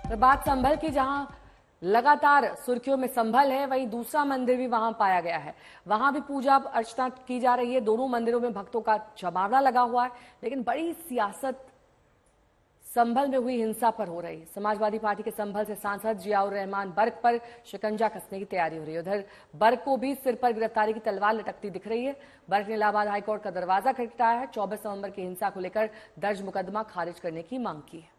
तो बात संभल की, जहां लगातार सुर्खियों में संभल है, वहीं दूसरा मंदिर भी वहां पाया गया है। वहां भी पूजा अर्चना की जा रही है। दोनों मंदिरों में भक्तों का जमावड़ा लगा हुआ है, लेकिन बड़ी सियासत संभल में हुई हिंसा पर हो रही है। समाजवादी पार्टी के संभल से सांसद जियाउर रहमान बर्क पर शिकंजा कसने की तैयारी हो रही है। उधर बर्क को भी सिर पर गिरफ्तारी की तलवार लटकती दिख रही है। बर्क ने इलाहाबाद हाईकोर्ट का दरवाजा खटखटाया है। 24 नवंबर की हिंसा को लेकर दर्ज मुकदमा खारिज करने की मांग की है।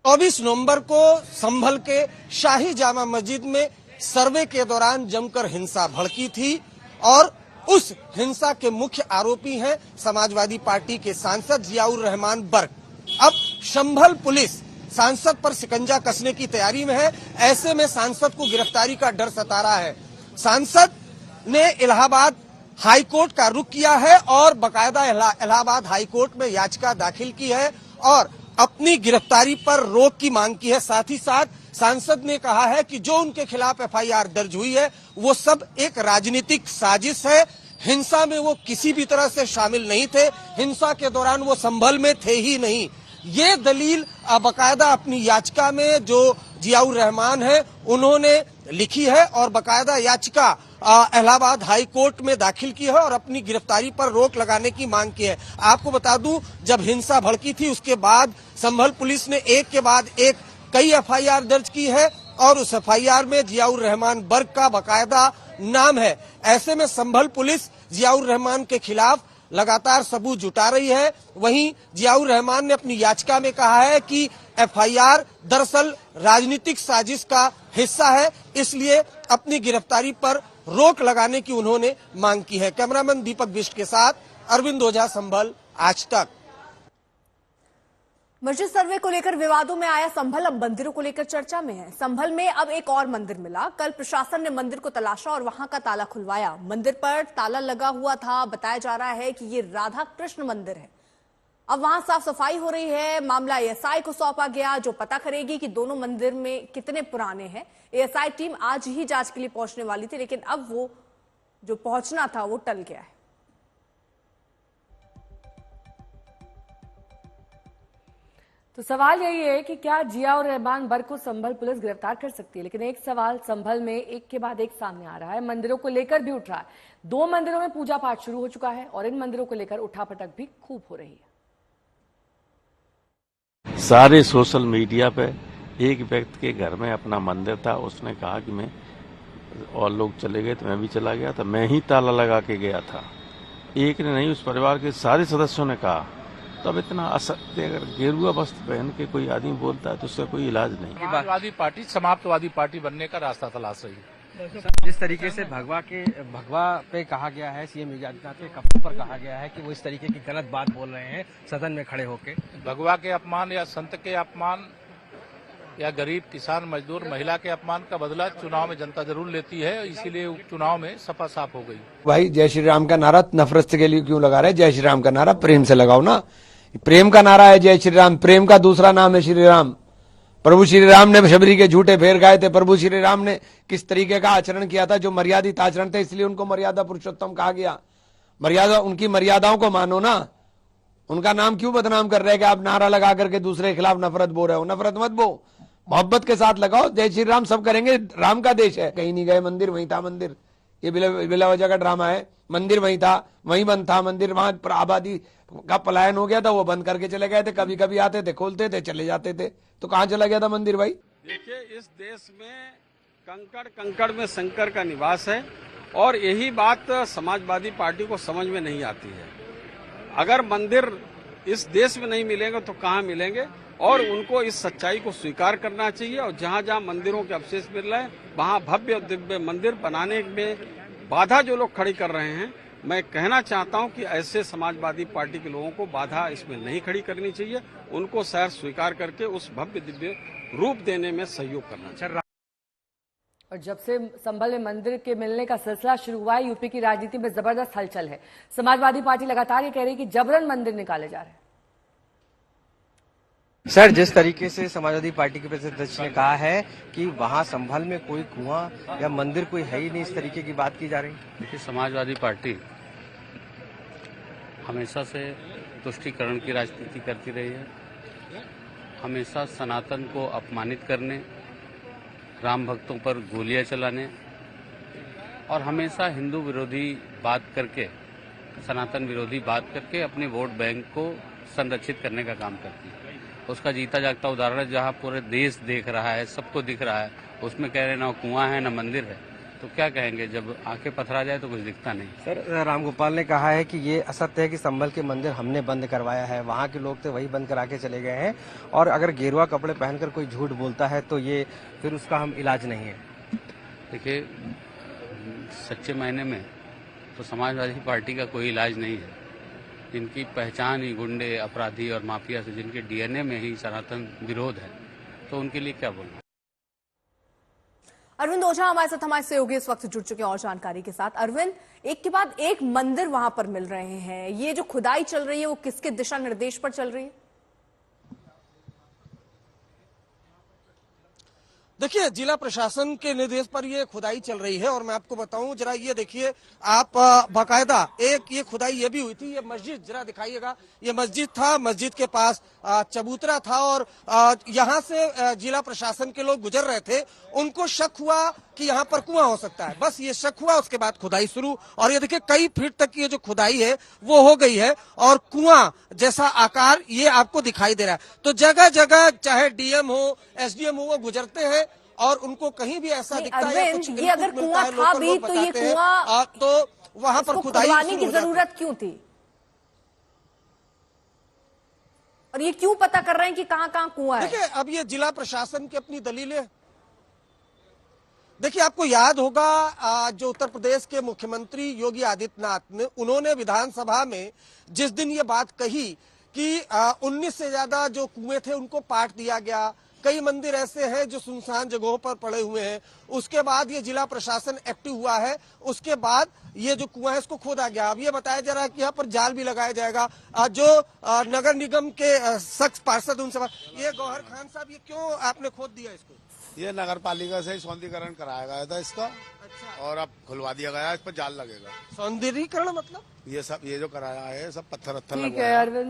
24 नवंबर को संभल के शाही जामा मस्जिद में सर्वे के दौरान जमकर हिंसा भड़की थी और उस हिंसा के मुख्य आरोपी हैं समाजवादी पार्टी के सांसद जियाउर रहमान बर्क। अब संभल पुलिस सांसद पर शिकंजा कसने की तैयारी में है। ऐसे में सांसद को गिरफ्तारी का डर सता रहा है। सांसद ने इलाहाबाद हाईकोर्ट का रुख किया है और बाकायदा इलाहाबाद हाईकोर्ट में याचिका दाखिल की है और अपनी गिरफ्तारी पर रोक की मांग की है। साथ ही साथ सांसद ने कहा है कि जो उनके खिलाफ एफआईआर दर्ज हुई है वो सब एक राजनीतिक साजिश है। हिंसा में वो किसी भी तरह से शामिल नहीं थे। हिंसा के दौरान वो संभल में थे ही नहीं। ये दलील बाकायदा अपनी याचिका में जो जियाउर रहमान है उन्होंने लिखी है और बाकायदा याचिका इलाहाबाद हाई कोर्ट में दाखिल की है और अपनी गिरफ्तारी पर रोक लगाने की मांग की है। आपको बता दूं, जब हिंसा भड़की थी उसके बाद संभल पुलिस ने एक के बाद एक कई एफआईआर दर्ज की है और उस एफआईआर में जियाउर रहमान बर्क का बाकायदा नाम है। ऐसे में संभल पुलिस जियाउर रहमान के खिलाफ लगातार सबूत जुटा रही है। वहीं जियाउर रहमान ने अपनी याचिका में कहा है कि एफआईआर दरअसल राजनीतिक साजिश का हिस्सा है, इसलिए अपनी गिरफ्तारी पर रोक लगाने की उन्होंने मांग की है। कैमरामैन दीपक बिष्ट के साथ अरविंद ओझा, संभल, आज तक। मस्जिद सर्वे को लेकर विवादों में आया संभल अब मंदिरों को लेकर चर्चा में है। संभल में अब एक और मंदिर मिला। कल प्रशासन ने मंदिर को तलाशा और वहां का ताला खुलवाया। मंदिर पर ताला लगा हुआ था। बताया जा रहा है कि ये राधा कृष्ण मंदिर है। अब वहां साफ सफाई हो रही है। मामला एएसआई को सौंपा गया, जो पता करेगी कि दोनों मंदिर में कितने पुराने हैं। एएसआई टीम आज ही जांच के लिए पहुंचने वाली थी, लेकिन अब वो जो पहुंचना था वो टल गया है। तो सवाल यही है कि क्या जियाउर रहमान बर्क को संभल पुलिस गिरफ्तार कर सकती है। लेकिन एक सवाल संभल में एक के बाद एक सामने आ रहा है। मंदिरों को लेकर भी उठ रहा है। 2 मंदिरों में पूजा पाठ शुरू हो चुका है और इन मंदिरों को लेकर उठापटक भी खूब हो रही है। सारे सोशल मीडिया पे एक व्यक्ति के घर में अपना मंदिर था, उसने कहा कि मैं और लोग चले गए तो मैं भी चला गया था, मैं ही ताला लगा के गया था। एक ने नहीं, उस परिवार के सारे सदस्यों ने कहा। तब इतना असत्य अगर गेरुआ वस्त्र पहन के कोई आदमी बोलता है तो उसका कोई इलाज नहीं। समाजवादी पार्टी समाप्तवादी पार्टी बनने का रास्ता तलाश रही है। जिस तरीके से भगवा पे कहा गया है, सीएम योगी आदित्यनाथ के कपड़ों पर कहा गया है कि वो इस तरीके की गलत बात बोल रहे हैं सदन में खड़े होके। भगवा के अपमान या संत के अपमान या गरीब किसान मजदूर महिला के अपमान का बदला चुनाव में जनता जरूर लेती है, इसीलिए उपचुनाव में सपा साफ हो गई। भाई जय श्री राम का नारा नफरत के लिए क्यों लगा रहे? जय श्री राम का नारा प्रेम से लगाओ ना। प्रेम का नारा है जय श्री राम। प्रेम का दूसरा नाम है श्री राम। प्रभु श्री राम ने शबरी के झूठे फेर गाए थे। प्रभु श्री राम ने किस तरीके का आचरण किया था, जो मर्यादित आचरण थे, इसलिए उनको मर्यादा पुरुषोत्तम कहा गया। मर्यादा, उनकी मर्यादाओं को मानो ना। उनका नाम क्यों बदनाम कर रहे हैं कि आप नारा लगा करके दूसरे के खिलाफ नफरत बो रहे हो? नफरत मत बो, मोहब्बत के साथ लगाओ। जय श्री राम सब करेंगे, राम का देश है। कहीं नहीं गए, मंदिर वहीं था। मंदिर ये बिला वजह का ड्रामा है। मंदिर वहीं था, वहीं बंद था मंदिर। वहां पर आबादी का पलायन हो गया था, वो बंद करके चले गए थे। कभी कभी आते थे, खोलते थे, चले जाते थे। तो कहां चला गया था मंदिर भाई? देखिए, इस देश में कंकड़ कंकड़ में शंकर का निवास है और यही बात समाजवादी पार्टी को समझ में नहीं आती है। अगर मंदिर इस देश में नहीं मिलेंगे तो कहां मिलेंगे? और उनको इस सच्चाई को स्वीकार करना चाहिए और जहां जहां मंदिरों के अवशेष मिल रहे हैं वहां भव्य और दिव्य मंदिर बनाने में बाधा जो लोग खड़ी कर रहे हैं, मैं कहना चाहता हूं कि ऐसे समाजवादी पार्टी के लोगों को बाधा इसमें नहीं खड़ी करनी चाहिए। उनको शहर स्वीकार करके उस भव्य दिव्य रूप देने में सहयोग करना चाहिए। और जब से संभल में मंदिर के मिलने का सिलसिला शुरू हुआ है, यूपी की राजनीति में जबरदस्त हलचल है। समाजवादी पार्टी लगातार ये कह रही है कि जबरन मंदिर निकाले जा रहे हैं। सर, जिस तरीके से समाजवादी पार्टी के प्रदेश अध्यक्ष ने कहा है कि वहां संभल में कोई कुआं या मंदिर कोई है ही नहीं, इस तरीके की बात की जा रही है। देखिए, समाजवादी पार्टी हमेशा से तुष्टीकरण की राजनीति करती रही है, हमेशा सनातन को अपमानित करने, राम भक्तों पर गोलियां चलाने और हमेशा हिंदू विरोधी बात करके, सनातन विरोधी बात करके अपने वोट बैंक को संरक्षित करने का काम करती है। उसका जीता जागता उदाहरण जहां पूरे देश देख रहा है, सबको दिख रहा है, उसमें कह रहे ना कुआं है ना मंदिर है, तो क्या कहेंगे? जब आंखें पथरा जाए तो कुछ दिखता नहीं। सर, रामगोपाल ने कहा है कि ये असत्य है कि संभल के मंदिर हमने बंद करवाया है, वहाँ के लोग तो वही बंद करा के चले गए हैं, और अगर गेरुआ कपड़े पहनकर कोई झूठ बोलता है तो ये फिर उसका हम इलाज नहीं है। देखिए, सच्चे मायने में तो समाजवादी पार्टी का कोई इलाज नहीं है। जिनकी पहचान ही गुंडे, अपराधी और माफिया से, जिनके डीएनए में ही सनातन विरोध है, तो उनके लिए क्या बोलना। अरविंद ओझा हमारे साथ, हमारे सहयोगी इस वक्त जुड़ चुके हैं और जानकारी के साथ। अरविंद, एक के बाद एक मंदिर वहां पर मिल रहे हैं, ये जो खुदाई चल रही है वो किसके दिशा निर्देश पर चल रही है? देखिए, जिला प्रशासन के निर्देश पर ये खुदाई चल रही है और मैं आपको बताऊं, जरा ये देखिए आप, बाकायदा एक ये खुदाई ये भी हुई थी। ये मस्जिद जरा दिखाइएगा, ये मस्जिद था, मस्जिद के पास चबूतरा था और यहाँ से जिला प्रशासन के लोग गुजर रहे थे, उनको शक हुआ कि यहाँ पर कुआं हो सकता है, बस ये शक हुआ, उसके बाद खुदाई शुरू। और ये देखिए कई फीट तक की ये जो खुदाई है वो हो गई है और कुआं जैसा आकार ये आपको दिखाई दे रहा है। तो जगह जगह चाहे डीएम हो, एसडीएम हो, वो गुजरते हैं और उनको कहीं भी ऐसा दिखता है या कुछ ये अगर कुआं था भी तो ये कुआं, तो वहां पर खुदाई की जरूरत क्यों थी? और ये क्यों पता कर रहे हैं कि कहां कुआं है? देखिए, अब ये जिला प्रशासन की अपनी दलीलें। देखिए, आपको याद होगा जो उत्तर प्रदेश के मुख्यमंत्री योगी आदित्यनाथ ने, उन्होंने विधानसभा में जिस दिन ये बात कही कि 19 से ज्यादा जो कुएं थे उनको पाट दिया गया, कई मंदिर ऐसे हैं जो सुनसान जगहों पर पड़े हुए हैं, उसके बाद ये जिला प्रशासन एक्टिव हुआ है, उसके बाद ये जो कुआं है इसको खोदा गया। अब ये बताया जा रहा है कि यहाँ पर जाल भी लगाया जाएगा। जो नगर निगम के शख्स पार्षद, उनसे ये गौहर खान साहब, ये क्यों आपने खोद दिया इसको? ये नगर पालिका से सौंदर्यीकरण कराया गया था इसका। अच्छा। और अब खुलवा दिया गया, इस पर जाल लगेगा। सौंदर्यीकरण मतलब ये सब, ये जो कराया है सब पत्थर ठीक है अरविंद।